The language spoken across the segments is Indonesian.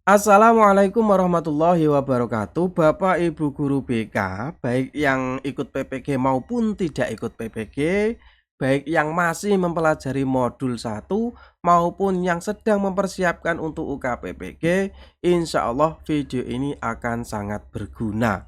Assalamualaikum warahmatullahi wabarakatuh. Bapak Ibu guru BK, baik yang ikut PPG maupun tidak ikut PPG, baik yang masih mempelajari modul 1 maupun yang sedang mempersiapkan untuk UKPPG, insya Allah video ini akan sangat berguna.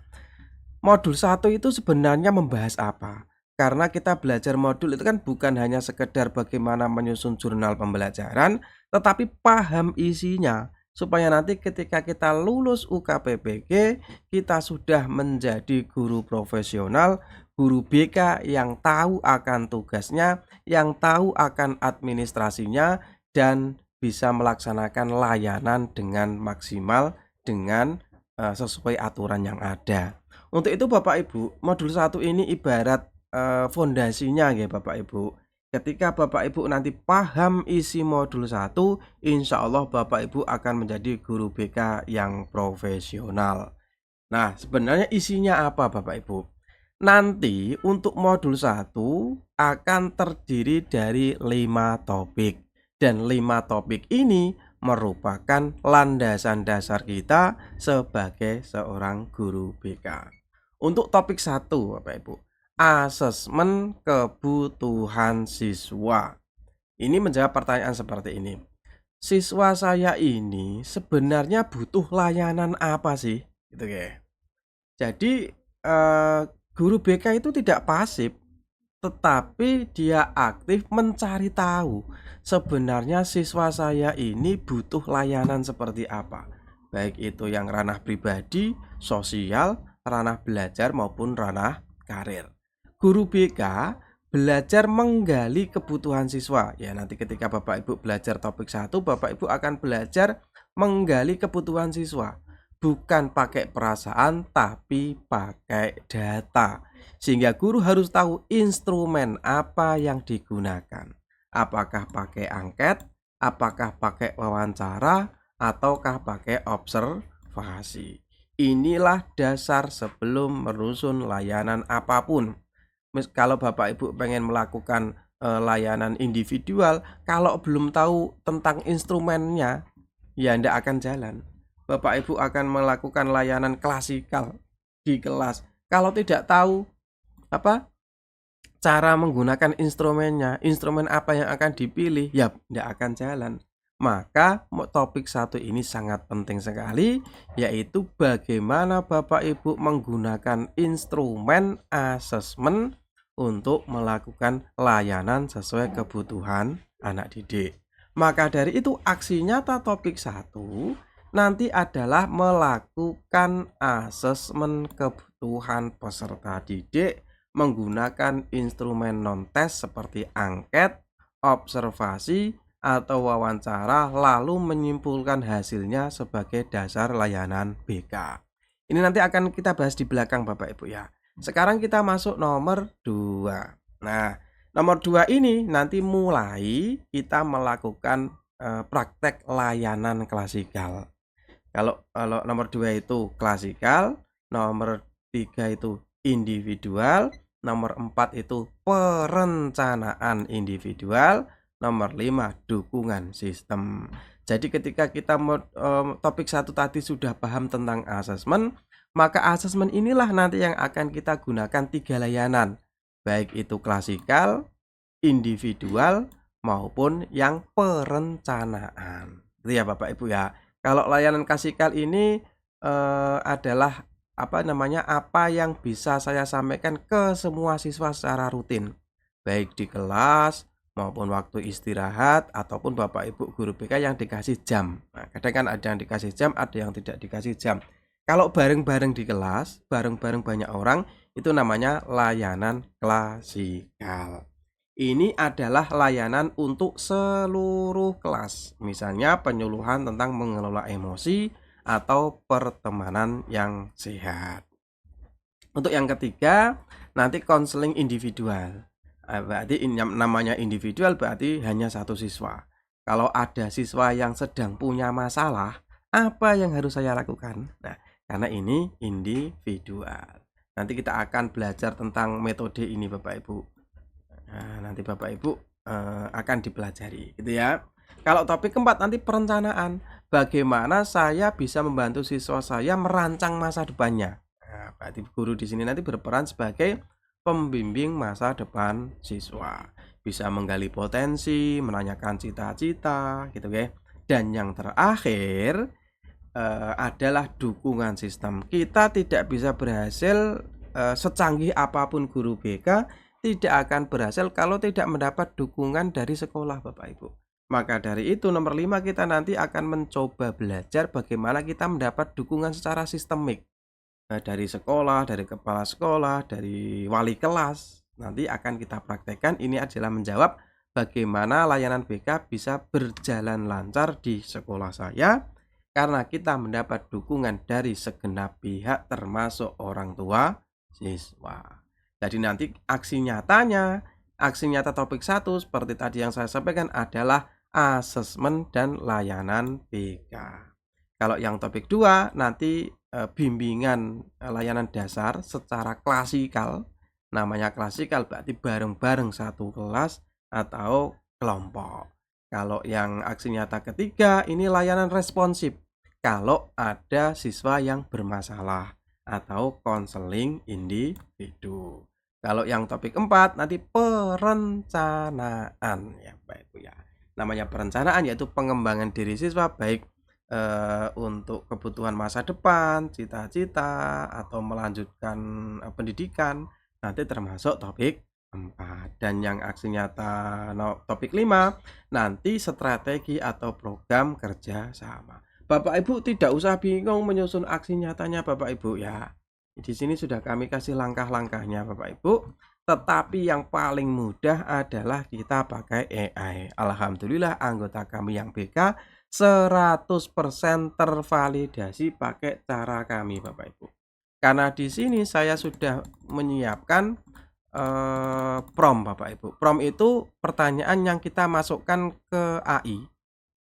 Modul 1 itu sebenarnya membahas apa? Karena kita belajar modul itu kan bukan hanya sekedar bagaimana menyusun jurnal pembelajaran, tetapi paham isinya. Supaya nanti ketika kita lulus UKPPG, kita sudah menjadi guru profesional, guru BK yang tahu akan tugasnya, yang tahu akan administrasinya, dan bisa melaksanakan layanan dengan maksimal dengan sesuai aturan yang ada. Untuk itu Bapak Ibu, modul 1 ini ibarat fondasinya ya Bapak Ibu. Ketika Bapak Ibu nanti paham isi modul 1, insya Allah Bapak Ibu akan menjadi guru BK yang profesional. Nah, sebenarnya isinya apa Bapak Ibu? Nanti untuk modul 1 akan terdiri dari 5 topik. Dan 5 topik ini merupakan landasan dasar kita sebagai seorang guru BK. Untuk topik 1 Bapak Ibu, asesmen kebutuhan siswa. Ini menjawab pertanyaan seperti ini. Siswa saya ini sebenarnya butuh layanan apa sih? Gitu ya. Jadi guru BK itu tidak pasif, tetapi dia aktif mencari tahu sebenarnya siswa saya ini butuh layanan seperti apa. Baik itu yang ranah pribadi, sosial, ranah belajar maupun ranah karir. Guru BK belajar menggali kebutuhan siswa. Ya, nanti ketika Bapak Ibu belajar topik 1, Bapak Ibu akan belajar menggali kebutuhan siswa. Bukan pakai perasaan tapi pakai data. Sehingga guru harus tahu instrumen apa yang digunakan. Apakah pakai angket, apakah pakai wawancara, ataukah pakai observasi. Inilah dasar sebelum menyusun layanan apapun. Kalau Bapak Ibu pengen melakukan layanan individual, kalau belum tahu tentang instrumennya, ya tidak akan jalan. Bapak Ibu akan melakukan layanan klasikal di kelas. Kalau tidak tahu apa cara menggunakan instrumennya, instrumen apa yang akan dipilih, ya tidak akan jalan. Maka topik 1 ini sangat penting sekali, yaitu bagaimana Bapak Ibu menggunakan instrumen asesmen untuk melakukan layanan sesuai kebutuhan anak didik. Maka dari itu aksi nyata topik 1 nanti adalah melakukan asesmen kebutuhan peserta didik menggunakan instrumen non-tes seperti angket, observasi, atau wawancara, lalu menyimpulkan hasilnya sebagai dasar layanan BK. Ini nanti akan kita bahas di belakang Bapak Ibu ya. Sekarang kita masuk nomor 2. Nah, nomor 2 ini nanti mulai kita melakukan praktek layanan klasikal. Kalau nomor 2 itu klasikal, nomor 3 itu individual, nomor 4 itu perencanaan individual, nomor 5 dukungan sistem. Jadi ketika kita topik 1 tadi sudah paham tentang asesmen, maka asesmen inilah nanti yang akan kita gunakan 3 layanan, baik itu klasikal, individual maupun yang perencanaan. Itu ya Bapak Ibu ya. Kalau layanan klasikal ini adalah apa yang bisa saya sampaikan ke semua siswa secara rutin, baik di kelas maupun waktu istirahat ataupun Bapak Ibu guru BK yang dikasih jam. Nah, kadang kan ada yang dikasih jam, ada yang tidak dikasih jam. Kalau bareng-bareng di kelas, bareng-bareng banyak orang, itu namanya layanan klasikal. Ini adalah layanan untuk seluruh kelas, misalnya penyuluhan tentang mengelola emosi atau pertemanan yang sehat. Untuk yang ketiga, nanti konseling individual. Berarti namanya individual berarti hanya satu siswa. Kalau ada siswa yang sedang punya masalah, apa yang harus saya lakukan? Nah, karena ini individual. Nanti kita akan belajar tentang metode ini Bapak Ibu. Nah, nanti Bapak Ibu akan dipelajari gitu ya. Kalau topik keempat nanti perencanaan. bagaimana saya bisa membantu siswa saya merancang masa depannya. Nah, berarti guru di sini nanti berperan sebagai pembimbing masa depan siswa. Bisa menggali potensi, menanyakan cita-cita, gitu ya. Dan yang terakhir adalah dukungan sistem. Kita tidak bisa berhasil secanggih apapun guru BK, tidak akan berhasil kalau tidak mendapat dukungan dari sekolah, Bapak Ibu. Maka dari itu nomor 5 kita nanti akan mencoba belajar bagaimana kita mendapat dukungan secara sistemik. Dari sekolah, dari kepala sekolah, dari wali kelas. Nanti akan kita praktekkan, ini adalah menjawab bagaimana layanan BK bisa berjalan lancar di sekolah saya karena kita mendapat dukungan dari segenap pihak termasuk orang tua siswa. Jadi nanti aksi nyata topik 1 seperti tadi yang saya sampaikan adalah asesmen dan layanan BK. Kalau yang topik 2 nanti bimbingan layanan dasar secara klasikal. Namanya klasikal berarti bareng-bareng satu kelas atau kelompok. Kalau yang aksi nyata ketiga ini layanan responsif. Kalau ada siswa yang bermasalah atau konseling individu. Kalau yang topik 4 nanti perencanaan ya Bapak Ibu ya. Namanya perencanaan yaitu pengembangan diri siswa baik untuk kebutuhan masa depan, cita-cita atau melanjutkan pendidikan nanti termasuk topik 4. Dan yang aksi nyata topik 5 nanti strategi atau program kerja sama. Bapak Ibu tidak usah bingung menyusun aksi nyatanya Bapak Ibu ya. Di sini sudah kami kasih langkah-langkahnya Bapak Ibu. Tetapi yang paling mudah adalah kita pakai AI. Alhamdulillah anggota kami yang BK 100% tervalidasi pakai cara kami Bapak Ibu. Karena di sini saya sudah menyiapkan prompt Bapak Ibu. Prompt itu pertanyaan yang kita masukkan ke AI.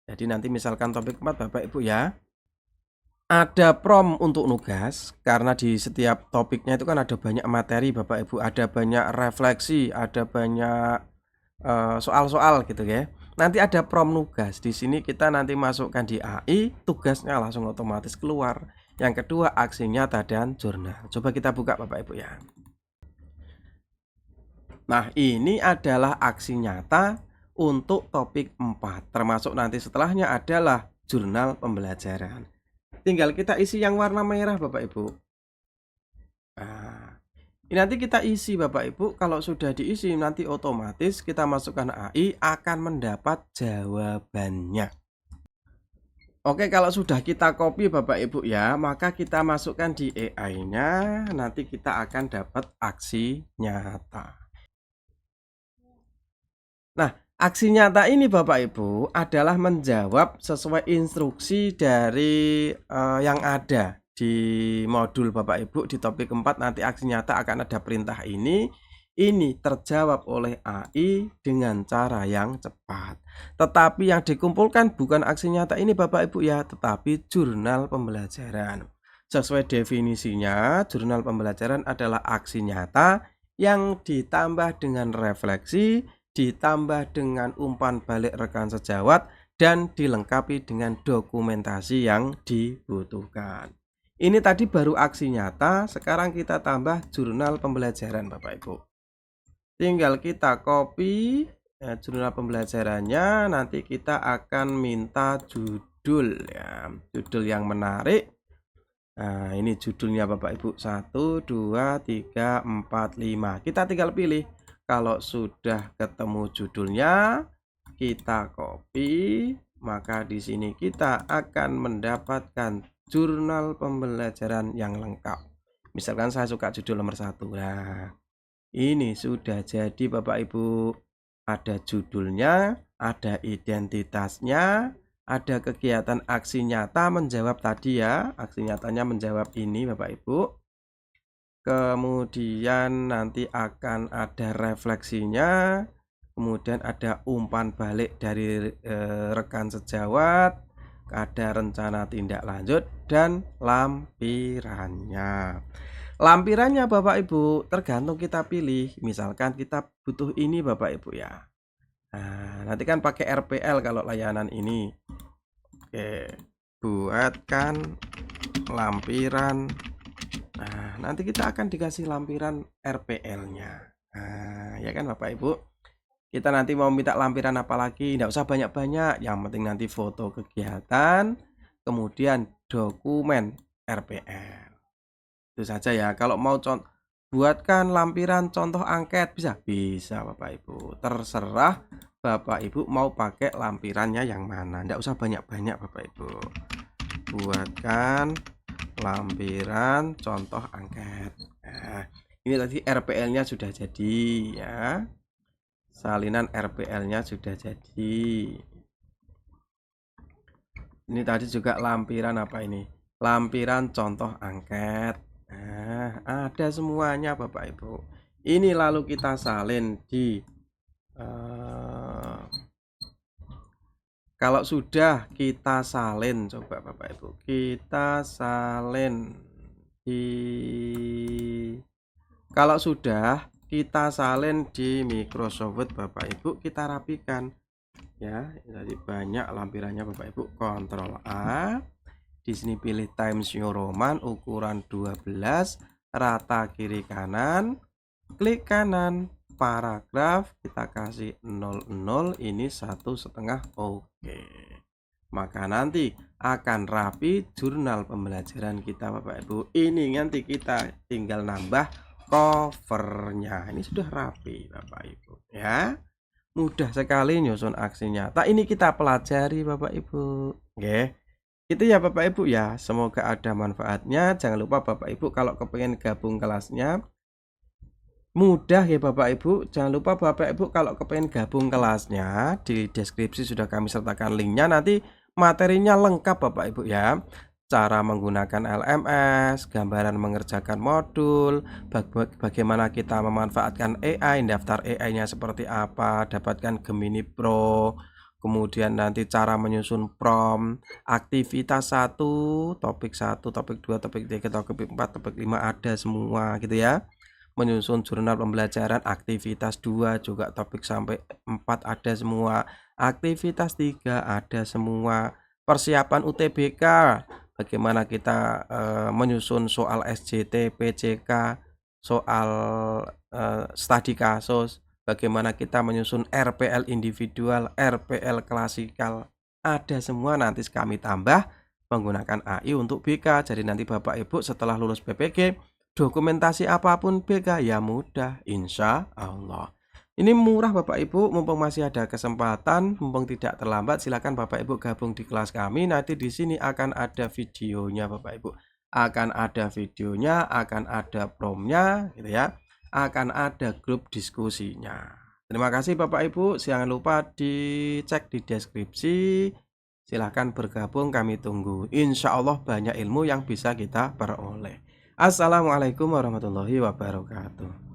Jadi nanti misalkan topik 4 Bapak Ibu ya. Ada prompt untuk nugas karena di setiap topiknya itu kan ada banyak materi Bapak Ibu, ada banyak refleksi, ada banyak soal-soal gitu ya. Nanti ada prompt nugas. Di sini kita nanti masukkan di AI, tugasnya langsung otomatis keluar. Yang kedua aksi nyata dan jurnal. Coba kita buka Bapak Ibu ya. Nah, ini adalah aksi nyata untuk topik 4. Termasuk nanti setelahnya adalah jurnal pembelajaran. Tinggal kita isi yang warna merah Bapak Ibu. Nah, ini nanti kita isi Bapak Ibu. Kalau sudah diisi nanti otomatis kita masukkan AI akan mendapat jawabannya. Oke, kalau sudah kita copy Bapak Ibu ya, maka kita masukkan di AI-nya. Nanti kita akan dapat aksi nyata. Nah, aksi nyata ini Bapak Ibu adalah menjawab sesuai instruksi dari yang ada di modul Bapak Ibu di topik 4 nanti aksi nyata akan ada perintah ini terjawab oleh AI dengan cara yang cepat. Tetapi yang dikumpulkan bukan aksi nyata ini Bapak Ibu ya, tetapi jurnal pembelajaran. Sesuai definisinya, jurnal pembelajaran adalah aksi nyata yang ditambah dengan refleksi, ditambah dengan umpan balik rekan sejawat, dan dilengkapi dengan dokumentasi yang dibutuhkan. Ini tadi baru aksi nyata, sekarang kita tambah jurnal pembelajaran Bapak Ibu. Tinggal kita copy jurnal pembelajarannya, nanti kita akan minta judul ya, judul yang menarik. Nah, ini judulnya Bapak Ibu 1, 2, 3, 4, 5. Kita tinggal pilih. Kalau sudah ketemu judulnya, kita copy, maka di sini kita akan mendapatkan jurnal pembelajaran yang lengkap. Misalkan saya suka judul nomor 1. Nah, ini sudah jadi Bapak Ibu. Ada judulnya, ada identitasnya, ada kegiatan aksi nyata menjawab tadi ya. Aksi nyatanya menjawab ini Bapak Ibu. Kemudian nanti akan ada refleksinya, kemudian ada umpan balik dari rekan sejawat, ada rencana tindak lanjut, dan lampirannya. Lampirannya Bapak Ibu tergantung kita pilih. Misalkan kita butuh ini Bapak Ibu ya. Nah, nanti kan pakai RPL kalau layanan ini. Oke. buatkan lampiran. Nah, nanti kita akan dikasih lampiran RPL-nya. Nah, ya kan Bapak Ibu. Kita nanti mau minta lampiran apa lagi? Nggak usah banyak-banyak. Yang penting nanti foto kegiatan, kemudian dokumen RPL. Itu saja ya. Kalau mau buatkan lampiran contoh angket bisa? Bisa Bapak Ibu. Terserah Bapak Ibu mau pakai lampirannya yang mana. Nggak usah banyak-banyak Bapak Ibu. Buatkan lampiran contoh angket. Nah, ini tadi RPL-nya sudah jadi ya. Salinan RPL-nya sudah jadi. Ini tadi juga lampiran apa ini? Lampiran contoh angket. Nah, ada semuanya Bapak Ibu. Ini lalu kita salin di kalau sudah kita salin, coba Bapak Ibu, kita salin di kalau sudah kita salin di Microsoft Word Bapak Ibu, kita rapikan ya. Jadi banyak lampirannya Bapak Ibu. Ctrl A. Di sini pilih Times New Roman ukuran 12, rata kiri kanan, klik kanan, paragraf kita kasih 00, ini 1,5. Oke. Maka nanti akan rapi jurnal pembelajaran kita Bapak Ibu. Ini nanti kita tinggal nambah covernya. Ini sudah rapi Bapak Ibu ya. Mudah sekali nyusun aksi nyata. Ini kita pelajari Bapak Ibu. Oke. Itu ya Bapak Ibu ya. Semoga ada manfaatnya. Jangan lupa Bapak Ibu kalau kepengen gabung kelasnya, mudah ya Bapak Ibu. Jangan lupa Bapak Ibu kalau kepengen gabung kelasnya, di deskripsi sudah kami sertakan linknya. Nanti materinya lengkap Bapak Ibu ya. Cara menggunakan LMS, gambaran mengerjakan modul, bagaimana kita memanfaatkan AI, daftar AI-nya seperti apa, dapatkan Gemini Pro, kemudian nanti cara menyusun prompt, aktivitas 1, topik 1, topik 2, topik 3, topik 4, topik 5 ada semua gitu ya. Menyusun jurnal pembelajaran aktivitas 2 juga topik sampai 4 ada semua. Aktivitas 3 ada semua. Persiapan UTBK, bagaimana kita menyusun soal SJT, PJK, soal studi kasus, bagaimana kita menyusun RPL individual, RPL klasikal, ada semua. Nanti kami tambah menggunakan AI untuk BK. Jadi nanti Bapak Ibu setelah lulus PPG, dokumentasi apapun BK ya mudah, insya Allah. Ini murah Bapak Ibu, mumpung masih ada kesempatan, mumpung tidak terlambat, silakan Bapak Ibu gabung di kelas kami. Nanti di sini akan ada videonya Bapak Ibu, akan ada videonya, akan ada promnya, gitu ya, akan ada grup diskusinya. Terima kasih Bapak Ibu, jangan lupa dicek di deskripsi. Silahkan bergabung, kami tunggu. Insya Allah banyak ilmu yang bisa kita peroleh. Assalamualaikum warahmatullahi wabarakatuh.